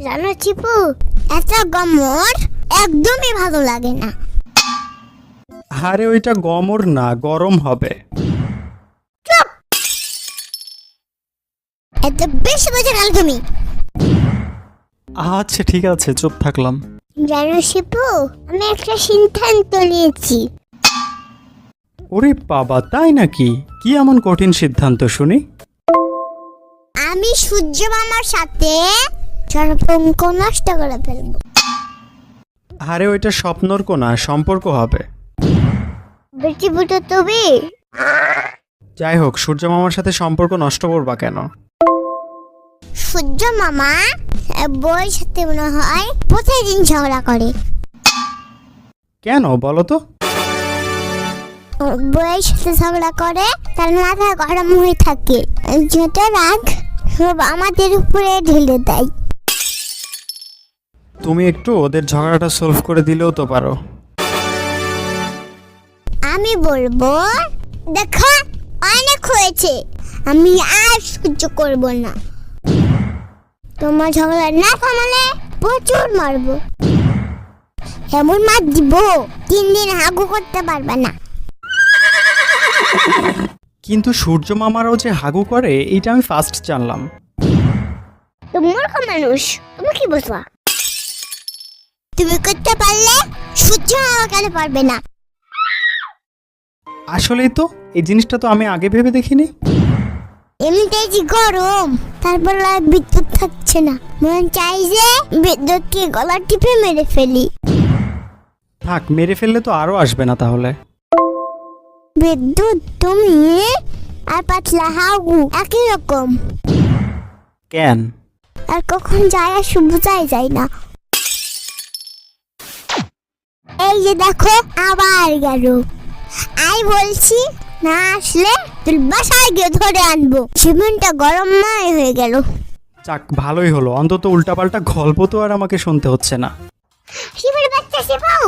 জানো চিপু, এত গমর একদমই ভালো লাগে না। আরে ওইটা গমর না, গরম হবে। এত বেশি বোঝো না তুমি। আচ্ছা ঠিক আছে, চুপ থাকলাম। জানো শিপু, আমি একটা সিদ্ধান্ত নিয়েছি। ওরে বাবা, তাই নাকি? কি এমন কঠিন সিদ্ধান্ত শুনি? আমি সূর্য মামার সাথে সম্পর্ক নষ্ট করে ফেলবো। আরে ওইটা স্বপ্নর কোনা, সম্পর্ক হবে। বেটি বুটো তুমি। যাই হোক, সূর্য মামার সাথে সম্পর্ক নষ্ট করবা কেন? সূর্য মামা বউয়ের সাথে মনে হয় প্রতিদিন ঝগড়া করে। কেন বলো তো? বউয়ের সাথে ঝগড়া করে, তার মাথা গরম হয়ে থাকে, যত রাগ সব আমাদের উপরে ঢেলে দেয়। তুমি একটু ওদের ঝগড়াটা সলভ করে দিলেও তো পারো। আমি বলবো, দেখো অনেক হয়েছে, আমি আর সহ্য করব না। তোমার ঝগড়া না থামালে প্রচুর মারবো, এমন মার দিব 3 দিন হাগু করতে পারবে না। কিন্তু সূর্য মামারও যে হাগু করে, এটা আমি ফার্স্ট জানলাম। তুমি মূর্খ মানুষ, তুমি কি বুঝবা? তুমি করতে পারলে সূর্য মামা কেন পারবে না? আসলেই তো, এই জিনিসটা তো আমি আগে ভেবে দেখিনি। এমনিতেই যে গরম, তারপর আর বিদ্যুৎ থাকছে না, মন চাই যে বিদ্যুৎকে গলা টিপে মেরে ফেলি। থাক, মেরে ফেললে তো আরো আসবে না তাহলে। বিদ্যুৎ তুমি আর পাতলা হাগু একই রকম, কেন? আর কখন যায় আর বোঝাই যায় না। এই যে দেখো আবার গেল। আই বলছি না আসলে তুই বাসায় গিয়ে ধরে আনবো। জীবনটা গরম মাই হয়ে গেল। যাক, ভালোই হলো, অন্তত উল্টাপাল্টা গল্প তো আর আমাকে শুনতে হচ্ছে না। শিবের বাচ্চা শিবাও।